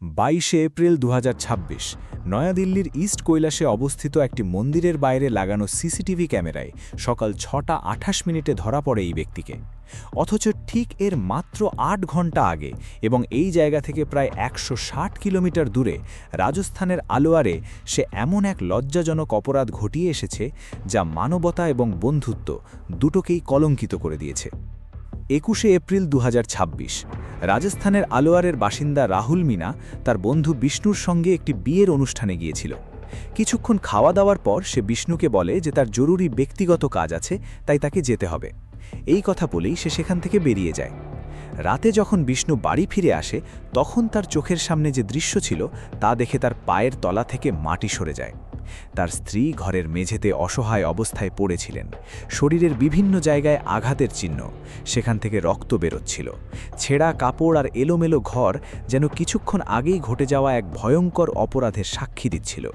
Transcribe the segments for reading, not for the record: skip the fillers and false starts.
22শে April 2026 নয়াদিল্লির east কৈলাসে অবস্থিত একটি মন্দিরের বাইরে লাগানো সিসিটিভি ক্যামেরায় সকাল 6:28 ধরা পড়ে এই ব্যক্তিকে। অথচ ঠিক এর মাত্র 8 ঘন্টা আগে এবং এই জায়গা থেকে প্রায় 160 কিলোমিটার দূরে রাজস্থানের আলোয়ারে সে এমন এক লজ্জাজনক অপরাধ ঘটিয়ে এসেছে যা মানবতা এবং বন্ধুত্ব দুটোকেই কলঙ্কিত করে দিয়েছে। 21শে এপ্রিল 2026 রাজস্থানের আলোয়ারের বাসিন্দা রাহুল মিনা তার বন্ধু বিষ্ণুর সঙ্গে একটি বিয়ের অনুষ্ঠানে গিয়েছিল। কিছুক্ষণ খাওয়া দাওয়ার পর সে বিষ্ণুকে বলে যে তার জরুরি ব্যক্তিগত কাজ আছে, তাই তাকে যেতে হবে। এই কথা বলেই সে সেখান থেকে বেরিয়ে যায়। রাতে যখন বিষ্ণু বাড়ি ফিরে আসে তখন তার চোখের সামনে যে দৃশ্য ছিল তা দেখে তার পায়ের তলা থেকে মাটি সরে যায়। তার স্ত্রী ঘরের মেঝেতে অসহায় অবস্থায় পড়েছিলেন, শরীরের বিভিন্ন জায়গায় আঘাতের চিহ্ন, সেখান থেকে রক্ত বেরোচ্ছিল। ছেঁড়া কাপড় আর এলোমেলো ঘর যেন কিছুক্ষণ আগেই ঘটে যাওয়া এক ভয়ঙ্কর অপরাধের সাক্ষী দিচ্ছিল।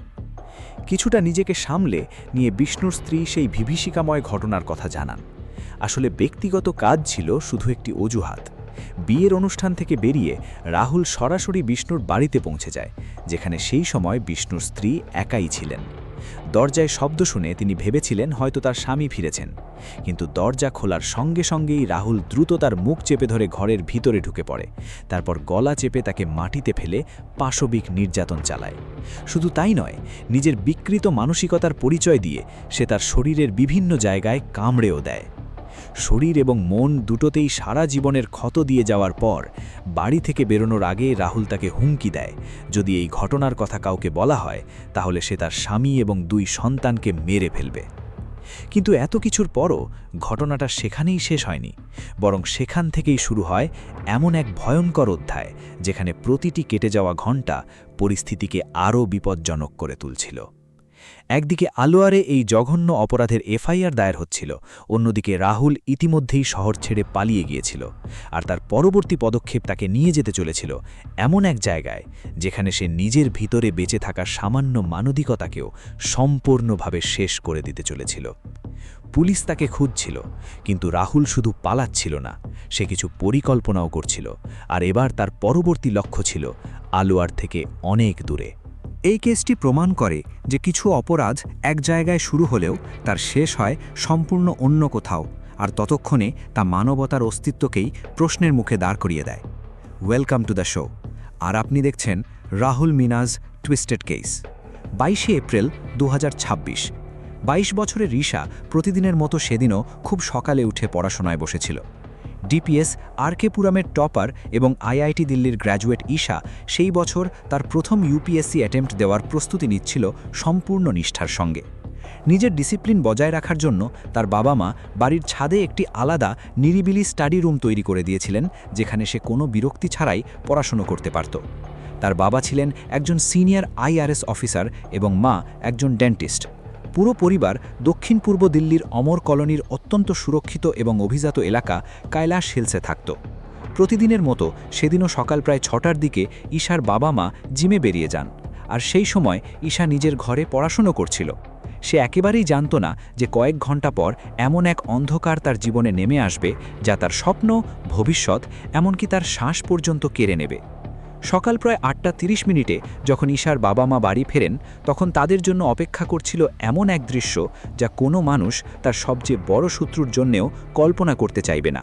কিছুটা নিজেকে সামলে নিয়ে বিষ্ণুর স্ত্রী সেই বিভীষিকাময় ঘটনার কথা জানান। আসলে ব্যক্তিগত কাজ ছিল শুধু একটি অজুহাত। বিয়ের অনুষ্ঠান থেকে বেরিয়ে রাহুল সরাসরি বিষ্ণুর বাড়িতে পৌঁছে যায়, যেখানে সেই সময় বিষ্ণুর স্ত্রী একাই ছিলেন। দরজায় শব্দ শুনে তিনি ভেবেছিলেন হয়তো তার স্বামী ফিরেছেন, কিন্তু দরজা খোলার সঙ্গে সঙ্গেই রাহুল দ্রুত তার মুখ চেপে ধরে ঘরের ভিতরে ঢুকে পড়ে। তারপর গলা চেপে তাকে মাটিতে ফেলে পাশবিক নির্যাতন চালায়। শুধু তাই নয়, নিজের বিকৃত মানসিকতার পরিচয় দিয়ে সে তার শরীরের বিভিন্ন জায়গায় কামড়েও দেয়। শরীর এবং মন দুটোতেই সারা জীবনের ক্ষত দিয়ে যাওয়ার পর বাড়ি থেকে বেরোনোর আগে রাহুল তাকে হুমকি দেয়, যদি এই ঘটনার কথা কাউকে বলা হয় তাহলে সে তার স্বামী এবং 2 সন্তানকে মেরে ফেলবে। কিন্তু এত কিছুর পরও ঘটনাটা সেখানেই শেষ হয়নি, বরং সেখান থেকেই শুরু হয় এমন এক ভয়ঙ্কর অধ্যায় যেখানে প্রতিটি কেটে যাওয়া ঘণ্টা পরিস্থিতিকে আরও বিপজ্জনক করে তুলছিল। একদিকে আলোয়ারে এই জঘন্য অপরাধের এফআইআর দায়ের হচ্ছিল, অন্যদিকে রাহুল ইতিমধ্যেই শহর ছেড়ে পালিয়ে গিয়েছিল, আর তার পরবর্তী পদক্ষেপ তাকে নিয়ে যেতে চলেছিল এমন এক জায়গায় যেখানে সে নিজের ভিতরে বেঁচে থাকা সামান্য মানবিকতাকেও সম্পূর্ণভাবে শেষ করে দিতে চলেছিল। পুলিশ তাকে খুঁজছিল, কিন্তু রাহুল শুধু পালাচ্ছিল না, সে কিছু পরিকল্পনাও করছিল, আর এবার তার পরবর্তী লক্ষ্য ছিল আলোয়ার থেকে অনেক দূরে। এই কেসটি প্রমাণ করে যে কিছু অপরাধ এক জায়গায় শুরু হলেও তার শেষ হয় সম্পূর্ণ অন্য কোথাও, আর ততক্ষণে তা মানবতার অস্তিত্বকেই প্রশ্নের মুখে দাঁড় করিয়ে দেয়। ওয়েলকাম টু দ্য শো, আর আপনি দেখছেন রাহুল মিনাজ টুইস্টেড কেস। 22শে এপ্রিল 2026 22 বছরের রিশা প্রতিদিনের মতো সেদিনও খুব সকালে উঠে পড়াশোনায় বসেছিল। ডিপিএস আরকে পুরামের টপার এবং আইআইটি দিল্লির গ্র্যাজুয়েট ঈশা সেই বছর তার প্রথম ইউপিএসসি অ্যাটেম্প্ট দেওয়ার প্রস্তুতি নিচ্ছিল সম্পূর্ণ নিষ্ঠার সঙ্গে। নিজের ডিসিপ্লিন বজায় রাখার জন্য তার বাবা মা বাড়ির ছাদে একটি আলাদা নিরিবিলি স্টাডি রুম তৈরি করে দিয়েছিলেন, যেখানে সে কোনো বিরক্তি ছাড়াই পড়াশুনো করতে পারত। তার বাবা ছিলেন একজন সিনিয়র আইআরএস অফিসার এবং মা একজন ডেন্টিস্ট। পুরো পরিবার দক্ষিণ পূর্ব দিল্লির অমর কলোনির অত্যন্ত সুরক্ষিত এবং অভিজাত এলাকা কৈলাস হিলসে থাকত। প্রতিদিনের মতো সেদিনও সকাল প্রায় 6টার দিকে ঈশার বাবা মা জিমে বেরিয়ে যান, আর সেই সময় ঈশা নিজের ঘরে পড়াশুনো করছিল। সে একেবারেই জানত না যে কয়েক ঘন্টা পর এমন এক অন্ধকার তার জীবনে নেমে আসবে যা তার স্বপ্ন, ভবিষ্যৎ, এমনকি তার শ্বাস পর্যন্ত কেড়ে নেবে। সকাল প্রায় 8:30 যখন ঈশার বাবা মা বাড়ি ফেরেন, তখন তাদের জন্য অপেক্ষা করছিল এমন এক দৃশ্য যা কোনো মানুষ তার সবচেয়ে বড় শত্রুর জন্যেও কল্পনা করতে চাইবে না।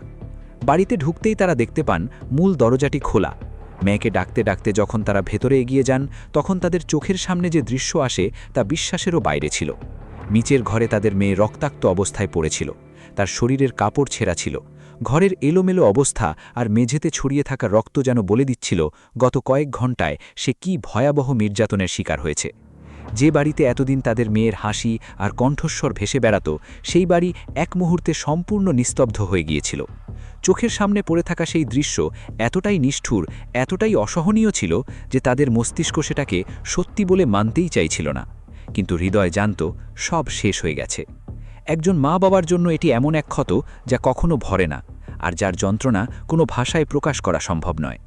বাড়িতে ঢুকতেই তারা দেখতে পান মূল দরজাটি খোলা। মেয়েকে ডাকতে ডাকতে যখন তারা ভেতরে এগিয়ে যান, তখন তাদের চোখের সামনে যে দৃশ্য আসে তা বিশ্বাসেরও বাইরে ছিল। নিচের ঘরে তাদের মেয়ে রক্তাক্ত অবস্থায় পড়েছিল, তার শরীরের কাপড় ছেঁড়া ছিল। ঘরের এলোমেলো অবস্থা আর মেঝেতে ছড়িয়ে থাকা রক্ত যেন বলে দিচ্ছিল গত কয়েক ঘন্টায় সে কী ভয়াবহ নির্যাতনের শিকার হয়েছে। যে বাড়িতে এতদিন তাদের মেয়ের হাসি আর কণ্ঠস্বর ভেসে বেড়াত, সেই বাড়ি এক মুহূর্তে সম্পূর্ণ নিস্তব্ধ হয়ে গিয়েছিল। চোখের সামনে পড়ে থাকা সেই দৃশ্য এতটাই নিষ্ঠুর, এতটাই অসহনীয় ছিল যে তাদের মস্তিষ্ক সেটাকে সত্যি বলে মানতেই চাইছিল না। কিন্তু হৃদয় জানত সব শেষ হয়ে গেছে। একজন মা বাবার জন্য এটি এমন এক ক্ষত যা কখনো ভরে না, আর যার যন্ত্রণা কোনো ভাষায় প্রকাশ করা সম্ভব নয়।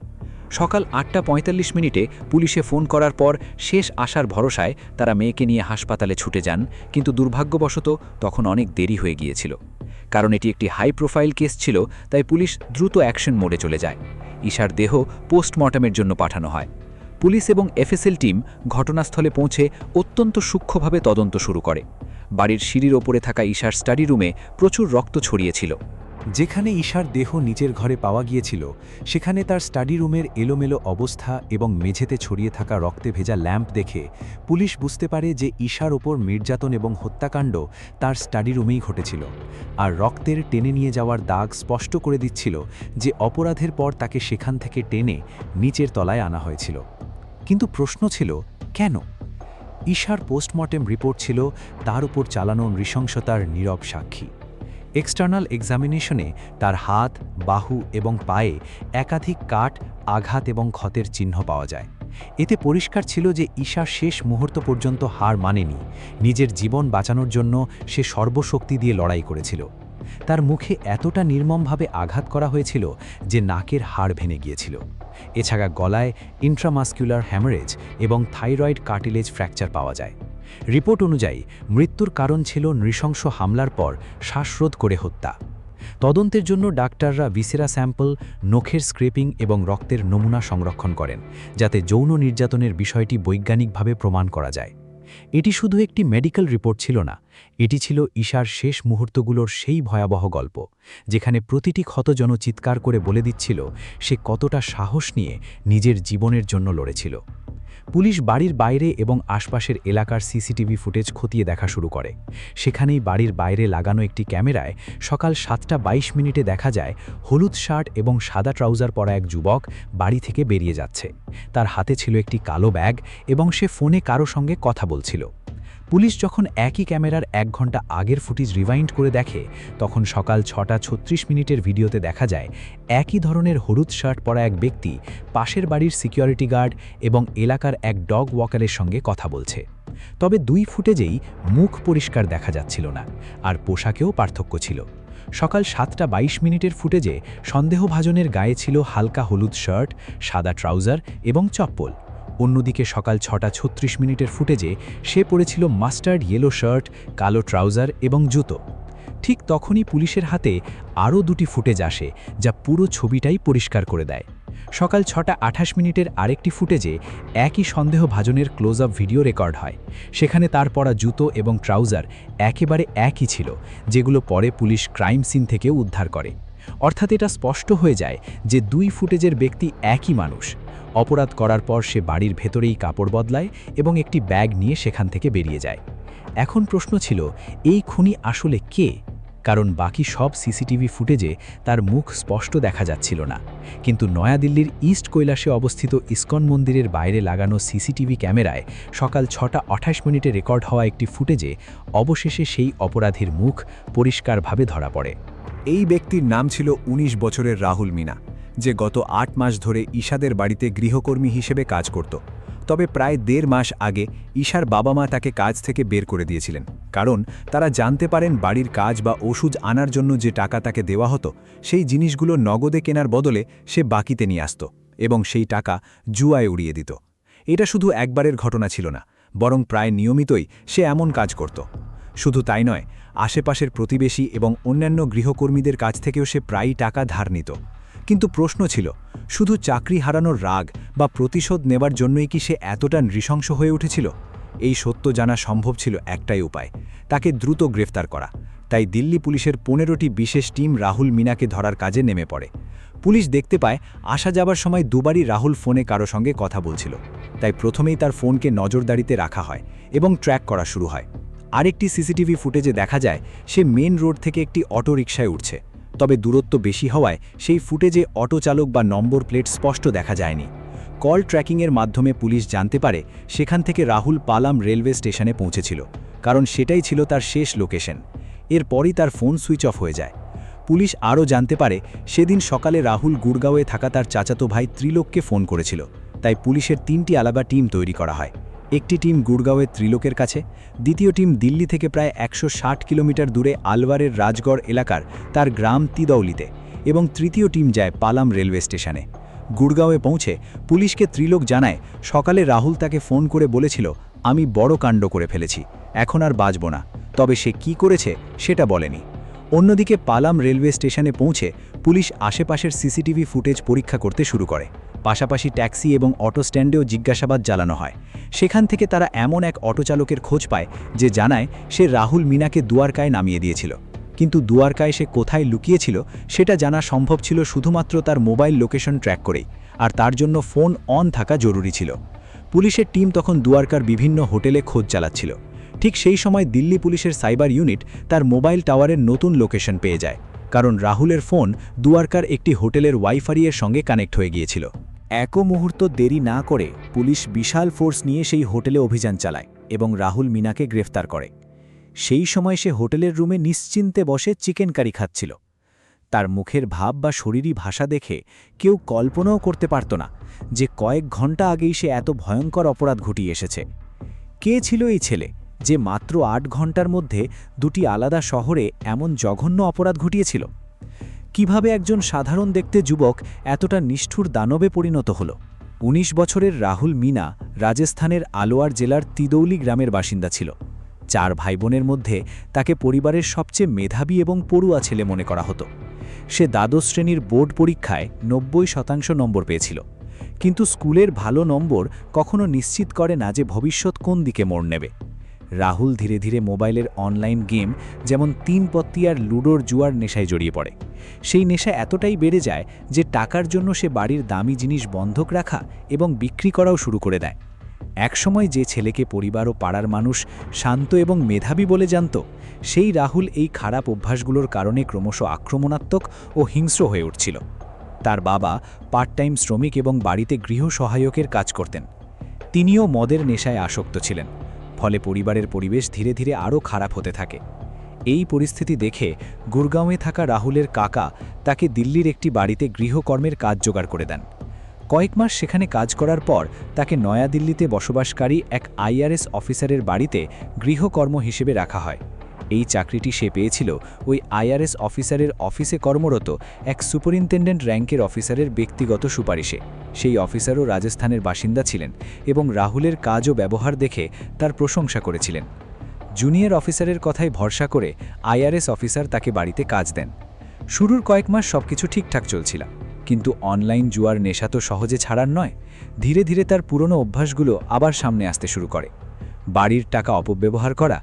সকাল 8:45 পুলিশে ফোন করার পর শেষ আশার ভরসায় তারা মেয়েকে নিয়ে হাসপাতালে ছুটে যান, কিন্তু দুর্ভাগ্যবশত তখন অনেক দেরি হয়ে গিয়েছিল। কারণ এটি একটি হাই প্রোফাইল কেস ছিল, তাই পুলিশ দ্রুত অ্যাকশন মোডে চলে যায়। ঈশার দেহ পোস্টমর্টমের জন্য পাঠানো হয়। পুলিশ এবং এফএসএল টিম ঘটনাস্থলে পৌঁছে অত্যন্ত সূক্ষ্মভাবে তদন্ত শুরু করে। বাড়ির সিঁড়ির ওপরে থাকা ঈশার স্টাডি রুমে প্রচুর রক্ত ছড়িয়েছিল। যেখানে ঈশার দেহ নিচের ঘরে পাওয়া গিয়েছিল, সেখানে তার স্টাডি রুমের এলোমেলো অবস্থা এবং মেঝেতে ছড়িয়ে থাকা রক্তে ভেজা ল্যাম্প দেখে পুলিশ বুঝতে পারে যে ঈশার ওপর নির্যাতন এবং হত্যাকাণ্ড তার স্টাডি রুমেই ঘটেছিল। আর রক্তের টেনে নিয়ে যাওয়ার দাগ স্পষ্ট করে দিচ্ছিল যে অপরাধের পর তাকে সেখান থেকে টেনে নিচের তলায় আনা হয়েছিল। কিন্তু প্রশ্ন ছিল, কেন? ঈশার পোস্টমর্টেম রিপোর্ট ছিল তার উপর চালানো নৃশংসতার নীরব সাক্ষী। এক্সটার্নাল এক্সামিনেশনে তার হাত, বাহু এবং পায়ে একাধিক কাট, আঘাত এবং ক্ষতের চিহ্ন পাওয়া যায়। এতে পরিষ্কার ছিল যে ঈশা শেষ মুহূর্ত পর্যন্ত হার মানেনি। নিজের জীবন বাঁচানোর জন্য সে সর্বশক্তি দিয়ে লড়াই করেছিল। তার মুখে এতটা নির্মমভাবে আঘাত করা হয়েছিল যে নাকের হাড় ভেঙে গিয়েছিল। এছাড়া গলায় ইন্ট্রামাস্কুলার হ্যামারেজ এবং থাইরয়েড কার্টিলেজ ফ্র্যাকচার পাওয়া যায়। রিপোর্ট অনুযায়ী মৃত্যুর কারণ ছিল নৃশংস হামলার পর শ্বাসরোধ করে হত্যা। তদন্তের জন্য ডাক্তাররা ভিসেরা স্যাম্পল, নখের স্ক্রেপিং এবং রক্তের নমুনা সংরক্ষণ করেন, যাতে যৌন নির্যাতনের বিষয়টি বৈজ্ঞানিকভাবে প্রমাণ করা যায়। এটি শুধু একটি মেডিকেল রিপোর্ট ছিল না, এটি ছিল ঈশার শেষ মুহূর্তগুলোর সেই ভয়াবহ গল্প, যেখানে প্রতিটি ক্ষত যেন চিৎকার করে বলে দিচ্ছিল সে কতটা সাহস নিয়ে নিজের জীবনের জন্য লড়েছিল। পুলিশ বাড়ির বাইরে এবং আশপাশের এলাকার সিসিটিভি ফুটেজ খতিয়ে দেখা শুরু করে। সেখানেই বাড়ির বাইরে লাগানো একটি ক্যামেরায় সকাল 7:22 দেখা যায় হলুদ শার্ট এবং সাদা ট্রাউজার পরা এক যুবক বাড়ি থেকে বেরিয়ে যাচ্ছে। তার হাতে ছিল একটি কালো ব্যাগ এবং সে ফোনে কারো সঙ্গে কথা বলছিল। পুলিশ যখন একই ক্যামেরার 1 ঘন্টা আগের ফুটেজ রিভাইন্ড করে দেখে, তখন সকাল 6:36 ভিডিওতে দেখা যায় একই ধরনের হলুদ শার্ট পরা এক ব্যক্তি পাশের বাড়ির সিকিউরিটি গার্ড এবং এলাকার এক ডগ ওয়াকারের সঙ্গে কথা বলছে। তবে 2 ফুটেজেই মুখ পরিষ্কার দেখা যাচ্ছিল না, আর পোশাকেও পার্থক্য ছিল। সকাল 7:22 ফুটেজে সন্দেহভাজনের গায়ে ছিল হালকা হলুদ শার্ট, সাদা ট্রাউজার এবং চপ্পল। অন্যদিকে সকাল 6:36 ফুটেজে সে পরেছিল মাস্টার্ড ইয়েলো শার্ট, কালো ট্রাউজার এবং জুতো। ঠিক তখনই পুলিশের হাতে আরও 2টি ফুটেজ আসে, যা পুরো ছবিটাই পরিষ্কার করে দেয়। সকাল 6:28 আরেকটি ফুটেজে একই সন্দেহভাজনের ক্লোজ আপ ভিডিও রেকর্ড হয়। সেখানে তার পরা জুতো এবং ট্রাউজার একেবারে একই ছিল, যেগুলো পরে পুলিশ ক্রাইম সিন থেকে উদ্ধার করে। অর্থাৎ এটা স্পষ্ট হয়ে যায় যে 2 ফুটেজের ব্যক্তি একই মানুষ। অপরাধ করার পর সে বাড়ির ভেতরেই কাপড় বদলায় এবং একটি ব্যাগ নিয়ে সেখান থেকে বেরিয়ে যায়। এখন প্রশ্ন ছিল, এই খুনি আসলে কে? কারণ বাকি সব সিসিটিভি ফুটেজে তার মুখ স্পষ্ট দেখা যাচ্ছিল না। কিন্তু নয়াদিল্লির ইস্ট কৈলাসে অবস্থিত ইসকন মন্দিরের বাইরে লাগানো সিসিটিভি ক্যামেরায় সকাল 6:28 রেকর্ড হওয়া একটি ফুটেজে অবশেষে সেই অপরাধীর মুখ পরিষ্কারভাবে ধরা পড়ে। এই ব্যক্তির নাম ছিল 19 বছরের রাহুল মিনা, যে গত 8 মাস ধরে ঈশাদের বাড়িতে গৃহকর্মী হিসেবে কাজ করত। তবে প্রায় 1.5 মাস আগে ঈশার বাবা মা তাকে কাজ থেকে বের করে দিয়েছিলেন, কারণ তারা জানতে পারেন বাড়ির কাজ বা ওষুধ আনার জন্য যে টাকা তাকে দেওয়া হতো, সেই জিনিসগুলো নগদে কেনার বদলে সে বাকিতে নিয়ে আসত এবং সেই টাকা জুয়ায় উড়িয়ে দিত। এটা শুধু একবারের ঘটনা ছিল না, বরং প্রায় নিয়মিতই সে এমন কাজ করত। শুধু তাই নয়, আশেপাশের প্রতিবেশী এবং অন্যান্য গৃহকর্মীদের কাছ থেকেও সে প্রায়ই টাকা ধার নিত। কিন্তু প্রশ্ন ছিল, শুধু চাকরি হারানোর রাগ বা প্রতিশোধ নেবার জন্যই কি সে এতটা নৃশংস হয়ে উঠেছিল? এই সত্য জানা সম্ভব ছিল একটাই উপায়, তাকে দ্রুত গ্রেফতার করা। তাই দিল্লি পুলিশের 15টি বিশেষ টিম রাহুল মিনাকে ধরার কাজে নেমে পড়ে। পুলিশ দেখতে পায় আসা যাবার সময় দুবারই রাহুল ফোনে কারো সঙ্গে কথা বলছিল। তাই প্রথমেই তার ফোনকে নজরদারিতে রাখা হয় এবং ট্র্যাক করা শুরু হয়। আরেকটি সিসিটিভি ফুটেজে দেখা যায় সে মেন রোড থেকে একটি অটো রিকশায় উঠছে। তবে দূরত্ব বেশি হওয়ায় সেই ফুটেজে অটো চালক বা নম্বর প্লেট স্পষ্ট দেখা যায়নি। কল ট্র্যাকিংয়ের মাধ্যমে পুলিশ জানতে পারে সেখান থেকে রাহুল পালাম রেলওয়ে স্টেশনে পৌঁছেছিল, কারণ সেটাই ছিল তার শেষ লোকেশন। এরপরই তার ফোন সুইচ অফ হয়ে যায়। পুলিশ আরও জানতে পারে সেদিন সকালে রাহুল গুড়গাঁওয়ে থাকা তার চাচাতো ভাই ত্রিলোককে ফোন করেছিল। তাই পুলিশের 3টি আলাদা টিম তৈরি করা হয়। একটি টিম গুড়গাঁওয়ের ত্রিলোকের কাছে, দ্বিতীয় টিম দিল্লি থেকে প্রায় 160 কিলোমিটার দূরে আলওয়ারের রাজগড় এলাকার তার গ্রাম তিদৌলিতে, এবং তৃতীয় টিম যায় পালাম রেলওয়ে স্টেশনে। গুড়গাঁওয়ে পৌঁছে পুলিশকে ত্রিলোক জানায় সকালে রাহুল তাকে ফোন করে বলেছিল, আমি বড় কাণ্ড করে ফেলেছি, এখন আর বাঁচব না। তবে সে কি করেছে সেটা বলেনি। অন্যদিকে পালাম রেলওয়ে স্টেশনে পৌঁছে পুলিশ আশেপাশের সিসিটিভি ফুটেজ পরীক্ষা করতে শুরু করে। পাশাপাশি ট্যাক্সি এবং অটো স্ট্যান্ডেও জিজ্ঞাসাবাদ চালানো হয়। সেখান থেকে তারা এমন এক অটো চালকের খোঁজ পায় যে জানায় সে রাহুল মিনাকে দুয়ারকায় নামিয়ে দিয়েছিল। কিন্তু দুয়ারকায় সে কোথায় লুকিয়েছিল সেটা জানা সম্ভব ছিল শুধুমাত্র তার মোবাইল লোকেশন ট্র্যাক করেই, আর তার জন্য ফোন অন থাকা জরুরি ছিল। পুলিশের টিম তখন দুয়ারকার বিভিন্ন হোটেলে খোঁজ চালাচ্ছিল। ঠিক সেই সময় দিল্লি পুলিশের সাইবার ইউনিট তার মোবাইল টাওয়ারের নতুন লোকেশন পেয়ে যায়, কারণ রাহুলের ফোন দুয়ারকার একটি হোটেলের ওয়াইফাইয়ের সঙ্গে কানেক্ট হয়ে গিয়েছিল। একও মুহূর্ত দেরি না করে পুলিশ বিশাল ফোর্স নিয়ে সেই হোটেলে অভিযান চালায় এবং রাহুল মিনাকে গ্রেফতার করে। সেই সময় সে হোটেলের রুমে নিশ্চিন্তে বসে চিকেন কারি খাচ্ছিল। তার মুখের ভাব বা শরীরী ভাষা দেখে কেউ কল্পনাও করতে পারত না যে কয়েক ঘন্টা আগেই সে এত ভয়ঙ্কর অপরাধ ঘটিয়ে এসেছে। কে ছিল এই ছেলে যে মাত্র ৮ ঘন্টার মধ্যে দুটি আলাদা শহরে এমন জঘন্য অপরাধ ঘটিয়েছিল? কিভাবে একজন সাধারণ দেখতে যুবক এতটা নিষ্ঠুর দানবে পরিণত হল? ১৯ বছরের রাহুল মিনা রাজস্থানের আলোয়ার জেলার তিদৌলি গ্রামের বাসিন্দা ছিল। ৪ ভাইবোনের মধ্যে তাকে পরিবারের সবচেয়ে মেধাবী এবং পড়ুয়া ছেলে মনে করা হতো। সে দ্বাদশ শ্রেণীর বোর্ড পরীক্ষায় ৯০% নম্বর পেয়েছিল। কিন্তু স্কুলের ভালো নম্বর কখনো নিশ্চিত করে না যে ভবিষ্যৎ কোন দিকে মোড় নেবে। রাহুল ধীরে ধীরে মোবাইলের অনলাইন গেম যেমন ৩ পত্তি আর লুডোর জুয়ার নেশায় জড়িয়ে পড়ে। সেই নেশা এতটাই বেড়ে যায় যে টাকার জন্য সে বাড়ির দামি জিনিস বন্ধক রাখা এবং বিক্রি করাও শুরু করে দেয়। একসময় যে ছেলেকে পরিবার ও পাড়ার মানুষ শান্ত এবং মেধাবী বলে জানত, সেই রাহুল এই খারাপ অভ্যাসগুলোর কারণে ক্রমশ আক্রমণাত্মক ও হিংস্র হয়ে উঠছিল। তার বাবা পার্ট টাইম শ্রমিক এবং বাড়িতে গৃহ সহায়কের কাজ করতেন। তিনিও মদের নেশায় আসক্ত ছিলেন, ফলে পরিবারের পরিবেশ ধীরে ধীরে আরও খারাপ হতে থাকে। এই পরিস্থিতি দেখে গুরগাঁওয়ে থাকা রাহুলের কাকা তাকে দিল্লির একটি বাড়িতে গৃহকর্মের কাজ জোগাড় করে দেন। কয়েক মাস সেখানে কাজ করার পর তাকে নয়াদিল্লিতে বসবাসকারী এক আইআরএস অফিসারের বাড়িতে গৃহকর্ম হিসেবে রাখা হয়। এই চাকরিটি সে পেয়েছিল ওই আইআরএস অফিসারের অফিসে কর্মরত এক সুপারিনটেন্ডেন্ট র্যাঙ্কের অফিসারের ব্যক্তিগত সুপারিশে। সেই অফিসারও রাজস্থানের বাসিন্দা ছিলেন এবং রাহুলের কাজ ও ব্যবহার দেখে তার প্রশংসা করেছিলেন। জুনিয়র অফিসারের কথায় ভরসা করে আইআরএস অফিসার তাকে বাড়িতে কাজ দেন। শুরুর কয়েক মাস সবকিছু ঠিকঠাক চলছিল, কিন্তু অনলাইন জুয়ার নেশা তো সহজে ছাড়ার নয়। ধীরে ধীরে তার পুরনো অভ্যাসগুলো আবার সামনে আসতে শুরু করে। বাড়ির টাকা অপব্যবহার করা,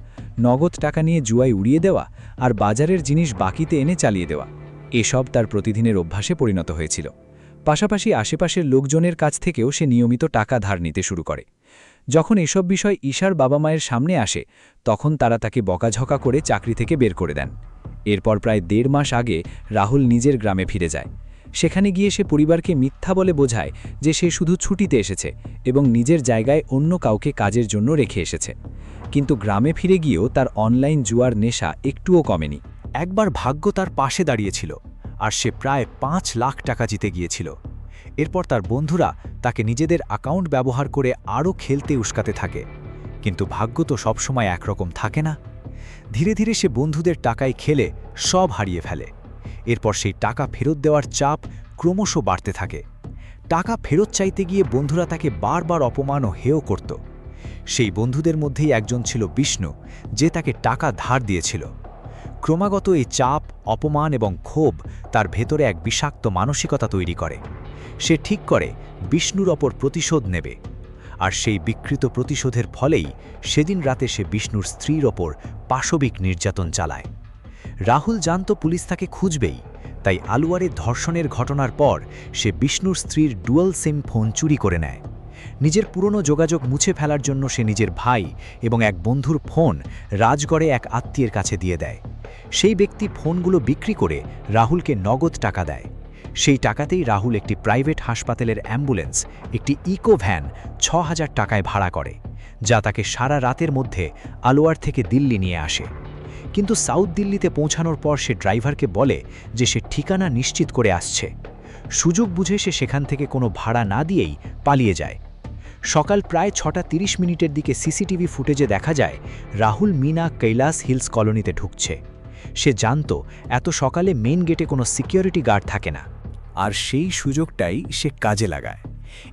নগদ টাকা নিয়ে জুয়ায় উড়িয়ে দেওয়া আর বাজারের জিনিস বাকিতে এনে চালিয়ে দেওয়া, এসব তার প্রতিদিনের অভ্যাসে পরিণত হয়েছিল। পাশাপাশি আশেপাশের লোকজনের কাছ থেকেও সে নিয়মিত টাকা ধার নিতে শুরু করে। যখন এসব বিষয় ঈশার বাবা মায়ের সামনে আসে, তখন তারা তাকে বকাঝকা করে চাকরি থেকে বের করে দেন। এরপর প্রায় ১.৫ মাস আগে রাহুল নিজের গ্রামে ফিরে যায়। সেখানে গিয়ে সে পরিবারকে মিথ্যা বলে বোঝায় যে সে শুধু ছুটিতে এসেছে এবং নিজের জায়গায় অন্য কাউকে কাজের জন্য রেখে এসেছে। কিন্তু গ্রামে ফিরে গিয়েও তার অনলাইন জুয়ার নেশা একটুও কমেনি। একবার ভাগ্য তার পাশে দাঁড়িয়েছিল আর সে প্রায় ৫ লাখ টাকা জিতে গিয়েছিল। এরপর তার বন্ধুরা তাকে নিজেদের অ্যাকাউন্ট ব্যবহার করে আরও খেলতে উস্কাতে থাকে। কিন্তু ভাগ্য তো সবসময় একরকম থাকে না। ধীরে ধীরে সে বন্ধুদের টাকায় খেলে সব হারিয়ে ফেলে। এরপর সেই টাকা ফেরত দেওয়ার চাপ ক্রমশ বাড়তে থাকে। টাকা ফেরত চাইতে গিয়ে বন্ধুরা তাকে বারবার অপমান ও হেয় করত। সেই বন্ধুদের মধ্যেই একজন ছিল বিষ্ণু, যে তাকে টাকা ধার দিয়েছিল। ক্রমাগত এই চাপ, অপমান এবং ক্ষোভ তার ভেতরে এক বিষাক্ত মানসিকতা তৈরি করে। সে ঠিক করে বিষ্ণুর ওপর প্রতিশোধ নেবে। আর সেই বিকৃত প্রতিশোধের ফলেই সেদিন রাতে সে বিষ্ণুর স্ত্রীর ওপর পাশবিক নির্যাতন চালায়। রাহুল জানত পুলিশ তাকে খুঁজবেই, তাই আলুয়ারে ধর্ষণের ঘটনার পর সে বিষ্ণুর স্ত্রীর ডুয়াল সিম ফোন চুরি করে নেয়। নিজের পুরনো যোগাযোগ মুছে ফেলার জন্য সে নিজের ভাই এবং এক বন্ধুর ফোন রাজগড়ে এক আত্মীয়ের কাছে দিয়ে দেয়। সেই ব্যক্তি ফোনগুলো বিক্রি করে রাহুলকে নগদ টাকা দেয়। সেই টাকাতেই রাহুল একটি প্রাইভেট হাসপাতালের অ্যাম্বুলেন্স, একটি ইকো ভ্যান ৬,০০০ টাকায় ভাড়া করে, যা তাকে সারা রাতের মধ্যে আলোয়ার থেকে দিল্লি নিয়ে আসে। কিন্তু সাউথ দিল্লিতে পৌঁছানোর পর সে ড্রাইভারকে বলে যে সে ঠিকানা নিশ্চিত করে আসছে। সুযোগ বুঝে সে সেখান থেকে কোনো ভাড়া না দিয়েই পালিয়ে যায়। সকাল প্রায় ৬:৩০ দিকে সিসিটিভি ফুটেজে দেখা যায় রাহুল মিনা কৈলাস হিলস কলোনিতে ঢুকছে। সে জানত এত সকালে মেইন গেটে কোনো সিকিউরিটি গার্ড থাকে না, আর সেই সুযোগটাই সে কাজে লাগায়।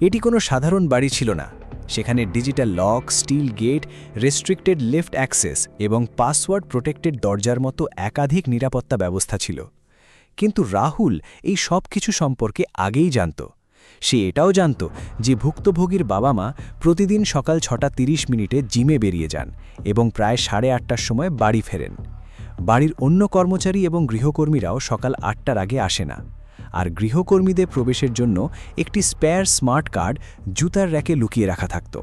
এটি কোনো সাধারণ বাড়ি ছিল না। সেখানে digital lock, steel gate, restricted lift access এবং পাসওয়ার্ড প্রোটেক্টেড দরজার মতো একাধিক নিরাপত্তা ব্যবস্থা ছিল। কিন্তু রাহুল এই সব কিছু সম্পর্কে আগেই জানত। সে এটাও জানত যে ভুক্তভোগীর বাবা মা প্রতিদিন সকাল 6:30 জিমে বেরিয়ে যান এবং প্রায় 8:30টার সময় বাড়ি ফেরেন। বাড়ির অন্য কর্মচারী এবং গৃহকর্মীরাও সকাল 8টার আগে আসে না, আর গৃহকর্মীদের প্রবেশের জন্য একটি স্পেয়ার স্মার্ট কার্ড জুতার র্যাকে লুকিয়ে রাখা থাকত।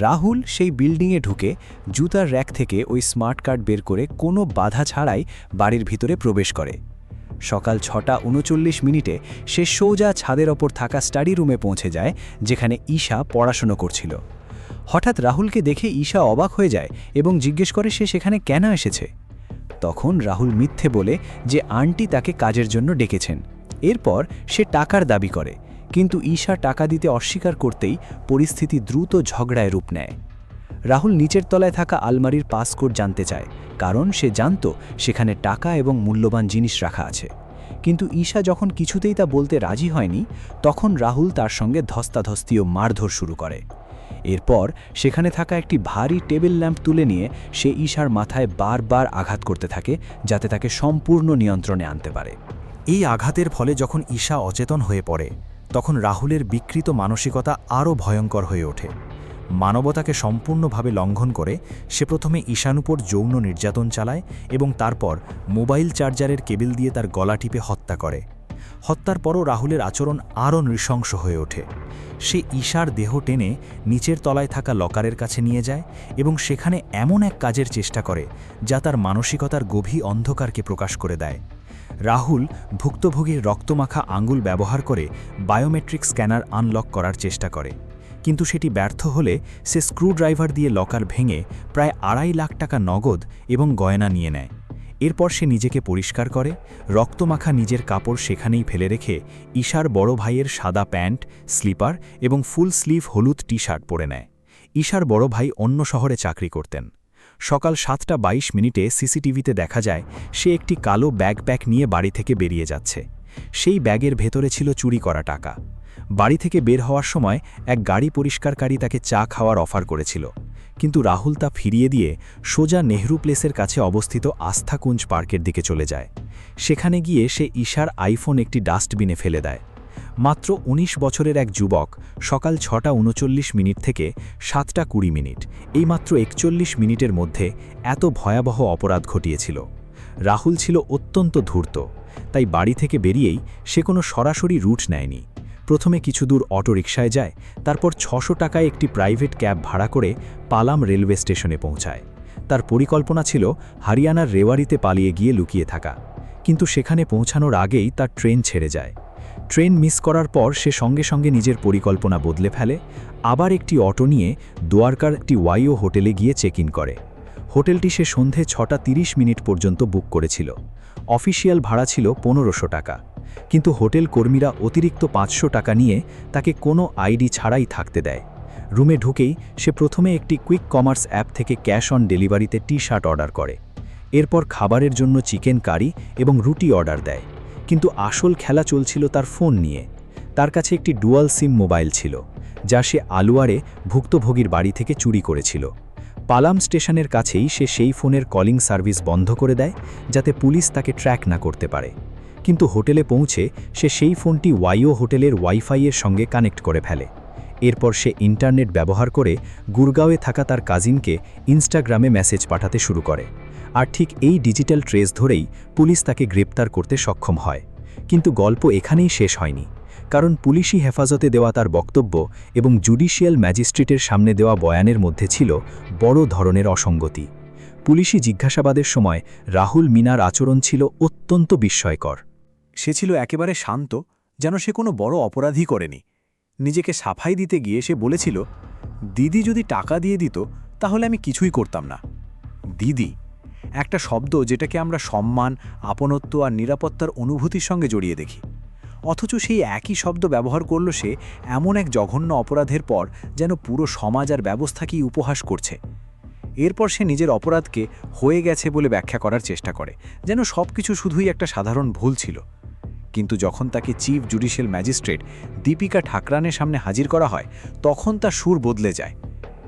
রাহুল সেই বিল্ডিংয়ে ঢুকে জুতার র্যাক থেকে ওই স্মার্ট কার্ড বের করে কোনো বাধা ছাড়াই বাড়ির ভিতরে প্রবেশ করে। সকাল 6:39 সে সোজা ছাদের ওপর থাকা স্টাডি রুমে পৌঁছে যায়, যেখানে ঈশা পড়াশুনো করছিল। হঠাৎ রাহুলকে দেখে ঈশা অবাক হয়ে যায় এবং জিজ্ঞেস করে সে সেখানে কেন এসেছে। তখন রাহুল মিথ্যে বলে যে আন্টি তাকে কাজের জন্য ডেকেছেন। এরপর সে টাকার দাবি করে, কিন্তু ঈশা টাকা দিতে অস্বীকার করতেই পরিস্থিতি দ্রুত ঝগড়ায় রূপ নেয়। রাহুল নিচের তলায় থাকা আলমারির পাসকোড জানতে চায়, কারণ সে জানত সেখানে টাকা এবং মূল্যবান জিনিস রাখা আছে। কিন্তু ঈশা যখন কিছুতেই তা বলতে রাজি হয়নি, তখন রাহুল তার সঙ্গে ধস্তাধস্তি ও মারধর শুরু করে। এরপর সেখানে থাকা একটি ভারী টেবিল ল্যাম্প তুলে নিয়ে সে ঈশার মাথায় বারবার আঘাত করতে থাকে, যাতে তাকে সম্পূর্ণ নিয়ন্ত্রণে আনতে পারে। এই আঘাতের ফলে যখন ঈশা অচেতন হয়ে পড়ে, তখন রাহুলের বিকৃত মানসিকতা আরও ভয়ঙ্কর হয়ে ওঠে। মানবতাকে সম্পূর্ণভাবে লঙ্ঘন করে সে প্রথমে ঈশার উপর যৌন নির্যাতন চালায় এবং তারপর মোবাইল চার্জারের কেবিল দিয়ে তার গলা টিপে হত্যা করে। হত্যার পরও রাহুলের আচরণ আরও নৃশংস হয়ে ওঠে। সে ঈশার দেহ টেনে নিচের তলায় থাকা লকারের কাছে নিয়ে যায় এবং সেখানে এমন এক কাজের চেষ্টা করে যা তার মানসিকতার গভীর অন্ধকারকে প্রকাশ করে দেয়। রাহুল ভুক্তভোগীর রক্তমাখা আঙ্গুল ব্যবহার করে বায়োমেট্রিক স্ক্যানার আনলক করার চেষ্টা করে, কিন্তু সেটি ব্যর্থ হলে সে স্ক্রুড্রাইভার দিয়ে লকার ভেঙে প্রায় 2.5 লাখ টাকা নগদ এবং গয়না নিয়ে নেয়। এরপর সে নিজেকে পরিষ্কার করে, রক্তমাখা নিজের কাপড় সেখানেই ফেলে রেখে ঈশার বড় ভাইয়ের সাদা প্যান্ট, স্লিপার এবং ফুল স্লিভ হলুদ টি-শার্ট পরে নেয়। ঈশার বড় ভাই অন্য শহরে চাকরি করতেন। সকাল 7:22 সিসিটিভিতে দেখা যায় সে একটি কালো ব্যাকপ্যাক নিয়ে বাড়ি থেকে বেরিয়ে যাচ্ছে। সেই ব্যাগের ভেতরে ছিল চুরি করা টাকা। বাড়ি থেকে বের হওয়ার সময় এক গাড়ি পরিষ্কারকারী তাকে চা খাওয়ার অফার করেছিল, কিন্তু রাহুল তা ফিরিয়ে দিয়ে সোজা নেহরু প্লেসের কাছে অবস্থিত আস্থাকুঞ্জ পার্কের দিকে চলে যায়। সেখানে গিয়ে সে ঈশার আইফোন একটি ডাস্টবিনে ফেলে দেয়। মাত্র 19 বছরের এক যুবক সকাল 6:39 থেকে 7:20, এই মাত্র 41 মিনিটের মধ্যে এত ভয়াবহ অপরাধ ঘটিয়েছিল। রাহুল ছিল অত্যন্ত ধূর্ত, তাই বাড়ি থেকে বেরিয়েই সে কোনো সরাসরি রুট নেয়নি। প্রথমে কিছু দূর অটোরিকশায় যায়, তারপর 600 টাকায় একটি প্রাইভেট ক্যাব ভাড়া করে পালাম রেলওয়ে স্টেশনে পৌঁছায়। তার পরিকল্পনা ছিল হরিয়ানার রেওয়ারিতে পালিয়ে গিয়ে লুকিয়ে থাকা, কিন্তু সেখানে পৌঁছানোর আগেই তার ট্রেন ছেড়ে যায়। ট্রেন মিস করার পর সে সঙ্গে সঙ্গে নিজের পরিকল্পনা বদলে ফেলে, আবার একটি অটো নিয়ে দ্বারকার একটি ওয়াইও হোটেলে গিয়ে চেক ইন করে। হোটেলটি সে সন্ধে 6:30 পর্যন্ত বুক করেছিল। অফিসিয়াল ভাড়া ছিল 1500 টাকা, কিন্তু হোটেল কর্মীরা অতিরিক্ত 500 টাকা নিয়ে তাকে কোনো আইডি ছাড়াই থাকতে দেয়। রুমে ঢুকেই সে প্রথমে একটি কুইক কমার্স অ্যাপ থেকে ক্যাশ অন ডেলিভারিতে টি-শার্ট অর্ডার করে। এরপর খাবারের জন্য চিকেন কারি এবং রুটি অর্ডার দেয়, কিন্তু আসল খেলা চলছিল তার ফোন নিয়ে। তার কাছে একটি ডুয়াল সিম মোবাইল ছিল, যা সে আলুয়ারে ভুক্তভোগীর বাড়ি থেকে চুরি করেছিল। পালাম স্টেশনের কাছেই সে সেই ফোনের কলিং সার্ভিস বন্ধ করে দেয়, যাতে পুলিশ তাকে ট্র্যাক না করতে পারে। কিন্তু হোটেলে পৌঁছে সে সেই ফোনটি ওয়াইও হোটেলের ওয়াইফাইয়ের সঙ্গে কানেক্ট করে ফেলে। এরপর সে ইন্টারনেট ব্যবহার করে গুরগাঁওয়ে থাকা তার কাজিনকে ইনস্টাগ্রামে মেসেজ পাঠাতে শুরু করে। আর ঠিক এই ডিজিটাল ট্রেস ধরেই পুলিশ তাকে গ্রেপ্তার করতে সক্ষম হয়। কিন্তু গল্প এখানেই শেষ হয়নি, কারণ পুলিশি হেফাজতে দেওয়া তার বক্তব্য এবং জুডিশিয়াল ম্যাজিস্ট্রেটের সামনে দেওয়া বয়ানের মধ্যে ছিল বড় ধরনের অসঙ্গতি। পুলিশি জিজ্ঞাসাবাদের সময় রাহুল মিনার আচরণ ছিল অত্যন্ত বিস্ময়কর। সে ছিল একেবারে শান্ত, যেন সে কোনো বড় অপরাধী করেনি। নিজেকে সাফাই দিতে গিয়ে সে বলেছিল, দিদি যদি টাকা দিয়ে দিত তাহলে আমি কিছুই করতাম না। দিদি, একটা শব্দ যেটাকে আমরা সম্মান, আপনত্ব আর নিরাপত্তার অনুভূতির সঙ্গে জড়িয়ে দেখি, অথচ সেই একই শব্দ ব্যবহার করল সে এমন এক জঘন্য অপরাধের পর যেন পুরো সমাজ আর ব্যবস্থাকেই উপহাস করছে। এরপর সে নিজের অপরাধকে হয়ে গেছে বলে ব্যাখ্যা করার চেষ্টা করে, যেন সব কিছু শুধুই একটা সাধারণ ভুল ছিল। কিন্তু যখন তাকে চিফ জুডিশিয়াল ম্যাজিস্ট্রেট দীপিকা ঠাকরানের সামনে হাজির করা হয়, তখন তার সুর বদলে যায়।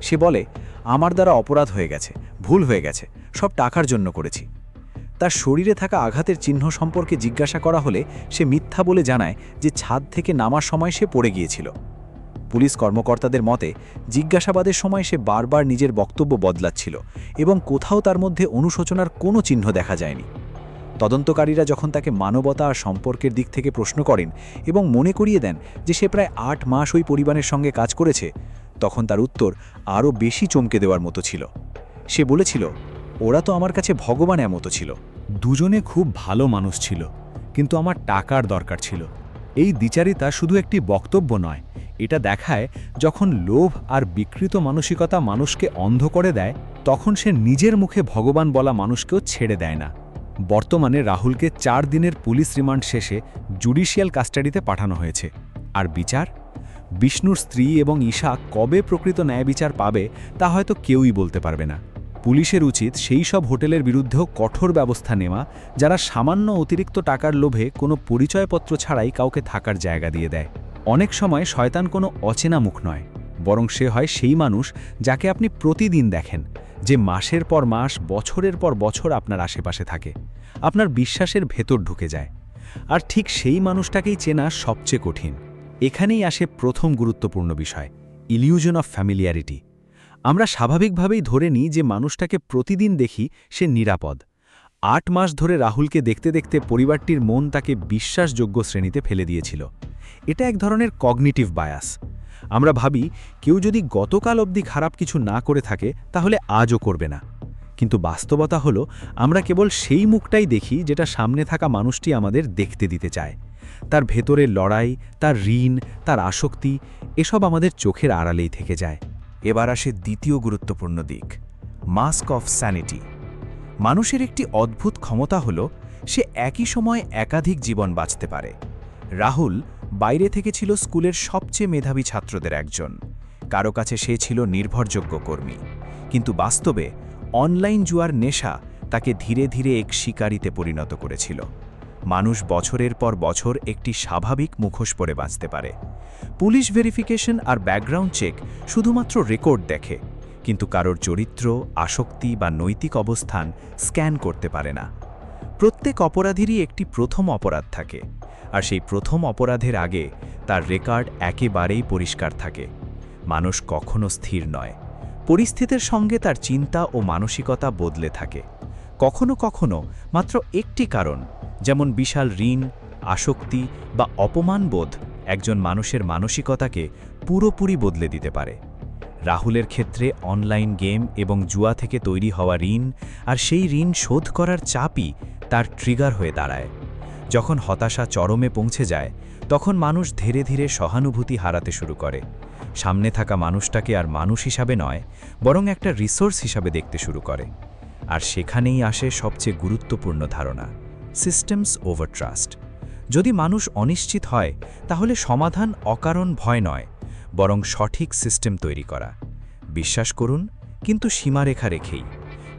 সে বলে, আমার দ্বারা অপরাধ হয়ে গেছে, ভুল হয়ে গেছে, সব টাকার জন্য করেছি। তার শরীরে থাকা আঘাতের চিহ্ন সম্পর্কে জিজ্ঞাসা করা হলে সে মিথ্যা বলে জানায় যে ছাদ থেকে নামার সময় সে পড়ে গিয়েছিল। পুলিশ কর্মকর্তাদের মতে জিজ্ঞাসাবাদের সময় সে বারবার নিজের বক্তব্য বদলাচ্ছিল এবং কোথাও তার মধ্যে অনুশোচনার কোনো চিহ্ন দেখা যায়নি। তদন্তকারীরা যখন তাকে মানবতা আর সম্পর্কের দিক থেকে প্রশ্ন করেন এবং মনে করিয়ে দেন যে সে প্রায় ৮ মাস ওই পরিবারের সঙ্গে কাজ করেছে, তখন তার উত্তর আরও বেশি চমকে দেওয়ার মতো ছিল। সে বলেছিল, ওরা তো আমার কাছে ভগবানের মতো ছিল। দুজনে খুব ভালো মানুষ ছিল, কিন্তু আমার টাকার দরকার ছিল। এই দ্বিচারিতা শুধু একটি বক্তব্য নয়, এটা দেখায় যখন লোভ আর বিকৃত মানসিকতা মানুষকে অন্ধ করে দেয়, তখন সে নিজের মুখে ভগবান বলা মানুষকেও ছেড়ে দেয় না। বর্তমানে রাহুলকে 4 দিনের পুলিশ রিমান্ড শেষে জুডিশিয়াল কাস্টাডিতে পাঠানো হয়েছে। আর বিচার? বিষ্ণুর স্ত্রী এবং ঈশা কবে প্রকৃত ন্যায় বিচার পাবে তা হয়তো কেউই বলতে পারবে না। পুলিশের উচিত সেই সব হোটেলের বিরুদ্ধেও কঠোর ব্যবস্থা নেওয়া যারা সামান্য অতিরিক্ত টাকার লোভে কোনো পরিচয়পত্র ছাড়াই কাউকে থাকার জায়গা দিয়ে দেয়। অনেক সময় শয়তান কোনো অচেনা মুখ নয়, বরং সে হয় সেই মানুষ যাকে আপনি প্রতিদিন দেখেন, যে মাসের পর মাস, বছরের পর বছর আপনার আশেপাশে থাকে, আপনার বিশ্বাসের ভেতর ঢুকে যায়। আর ঠিক সেই মানুষটাকেই চেনা সবচেয়ে কঠিন। এখানেই আসে প্রথম গুরুত্বপূর্ণ বিষয়, ইলিউশন অফ ফ্যামিলিয়ারিটি। আমরা স্বাভাবিকভাবেই ধরে নিই যে মানুষটাকে প্রতিদিন দেখি সে নিরাপদ। 8 মাস ধরে রাহুলকে দেখতে দেখতে পরিবারটির মন তাকে বিশ্বাসযোগ্য শ্রেণীতে ফেলে দিয়েছিল। এটা এক ধরনের কগনিটিভ বায়াস। আমরা ভাবি কেউ যদি গতকাল অবধি খারাপ কিছু না করে থাকে তাহলে আজও করবে না। কিন্তু বাস্তবতা হলো আমরা কেবল সেই মুখটাই দেখি যেটা সামনে থাকা মানুষটি আমাদের দেখতে দিতে চায়। তার ভেতরের লড়াই, তার ঋণ, তার আসক্তি, এসব আমাদের চোখের আড়ালেই থেকে যায়। এবার আসে দ্বিতীয় গুরুত্বপূর্ণ দিক, মাস্ক অফ স্যানিটি। মানুষের একটি অদ্ভুত ক্ষমতা হলো সে একই সময় একাধিক জীবন বাঁচতে পারে। রাহুল বাইরে থেকে ছিল স্কুলের সবচেয়ে মেধাবী ছাত্রদের একজন, কারো কাছে সে ছিল নির্ভরযোগ্য কর্মী। কিন্তু বাস্তবে অনলাইন জুয়ার নেশা তাকে ধীরে ধীরে এক শিকারিতে পরিণত করেছিল। মানুষ বছরের পর বছর একটি স্বাভাবিক মুখোশ পরে বাঁচতে পারে। পুলিশ ভেরিফিকেশন আর ব্যাকগ্রাউন্ড চেক শুধুমাত্র রেকর্ড দেখে, কিন্তু কারোর চরিত্র, আসক্তি বা নৈতিক অবস্থান স্ক্যান করতে পারে না। প্রত্যেক অপরাধীরই একটি প্রথম অপরাধ থাকে, আর সেই প্রথম অপরাধের আগে তার রেকর্ড একেবারেই পরিষ্কার থাকে। মানুষ কখনো স্থির নয়, পরিস্থিতির সঙ্গে তার চিন্তা ও মানসিকতা বদলে থাকে। কখনো কখনো মাত্র একটি কারণ, যেমন বিশাল ঋণ, আসক্তি বা অপমানবোধ, একজন মানুষের মানসিকতাকে পুরোপুরি বদলে দিতে পারে। রাহুলের ক্ষেত্রে অনলাইন গেম এবং জুয়া থেকে তৈরি হওয়া ঋণ আর সেই ঋণ শোধ করার চাপই তার ট্রিগার হয়ে দাঁড়ায়। যখন হতাশা চরমে পৌঁছে যায়, তখন মানুষ ধীরে ধীরে সহানুভূতি হারাতে শুরু করে। সামনে থাকা মানুষটাকে আর মানুষ হিসাবে নয়, বরং একটা রিসোর্স হিসাবে দেখতে শুরু করে। আর সেখানেই আসে সবচেয়ে গুরুত্বপূর্ণ ধারণা, সিস্টেমস ওভার ট্রাস্ট। যদি মানুষ অনিশ্চিত হয়, তাহলে সমাধান অকারণ ভয় নয়, বরং সঠিক সিস্টেম তৈরি করা। বিশ্বাস করুন, কিন্তু সীমারেখা রেখেই।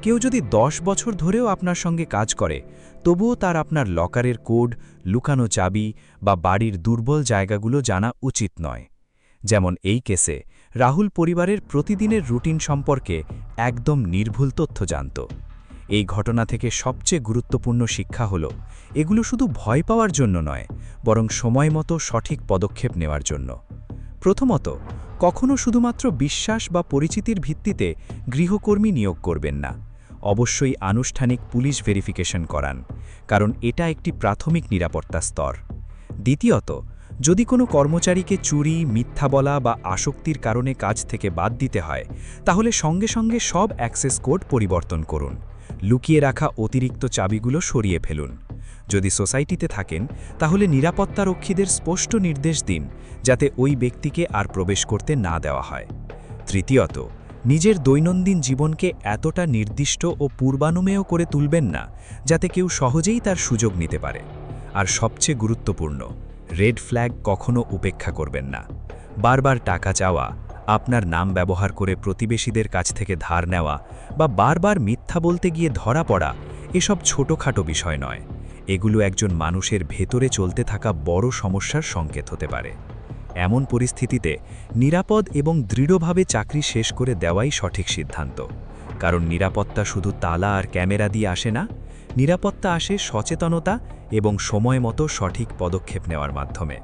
কেউ যদি 10 বছর ধরেও আপনার সঙ্গে কাজ করে, তবুও তার আপনার লকারের কোড, লুকানো চাবি বা বাড়ির দুর্বল জায়গাগুলো জানা উচিত নয়। যেমন এই কেসে রাহুল পরিবারের প্রতিদিনের রুটিন সম্পর্কে একদম নির্ভুল তথ্য জানত। এই ঘটনা থেকে সবচেয়ে গুরুত্বপূর্ণ শিক্ষা হলো, এগুলো শুধু ভয় পাওয়ার জন্য নয়, বরং সময়মতো সঠিক পদক্ষেপ নেওয়ার জন্য। প্রথমত, কখনো শুধুমাত্র বিশ্বাস বা পরিচিতির ভিত্তিতে গৃহকর্মী নিয়োগ করবেন না। অবশ্যই আনুষ্ঠানিক পুলিশ ভেরিফিকেশন করান, কারণ এটা একটি প্রাথমিক নিরাপত্তা স্তর। দ্বিতীয়ত, যদি কোনো কর্মচারীকে চুরি, মিথ্যা বলা বা আসক্তির কারণে কাজ থেকে বাদ দিতে হয়, তাহলে সঙ্গে সঙ্গে সব অ্যাক্সেস কোড পরিবর্তন করুন। লুকিয়ে রাখা অতিরিক্ত চাবিগুলো সরিয়ে ফেলুন। যদি সোসাইটিতে থাকেন, তাহলে নিরাপত্তারক্ষীদের স্পষ্ট নির্দেশ দিন, যাতে ওই ব্যক্তিকে আর প্রবেশ করতে না দেওয়া হয়। তৃতীয়ত, নিজের দৈনন্দিন জীবনকে এতটা নির্দিষ্ট ও পূর্বানুমেয় করে তুলবেন না, যাতে কেউ সহজেই তার সুযোগ নিতে পারে। আর সবচেয়ে গুরুত্বপূর্ণ, রেড ফ্ল্যাগ কখনো উপেক্ষা করবেন না। বারবার টাকা চাওয়া, আপনার নাম ব্যবহার করে প্রতিবেশীদের কাছ থেকে ধার নেওয়া বা বারবার মিথ্যা বলতে গিয়ে ধরা পড়া, এসব ছোটখাটো বিষয় নয়। এগুলো একজন মানুষের ভেতরে চলতে থাকা বড় সমস্যার সংকেত হতে পারে। এমন পরিস্থিতিতে নিরাপদ এবং দৃঢ়ভাবে চাকরি শেষ করে দেওয়াই সঠিক সিদ্ধান্ত। কারণ নিরাপত্তা শুধু তালা আর ক্যামেরা দিয়ে আসে না, নিরাপত্তা আসে সচেতনতা এবং সময় মতো সঠিক পদক্ষেপ নেওয়ার মাধ্যমে।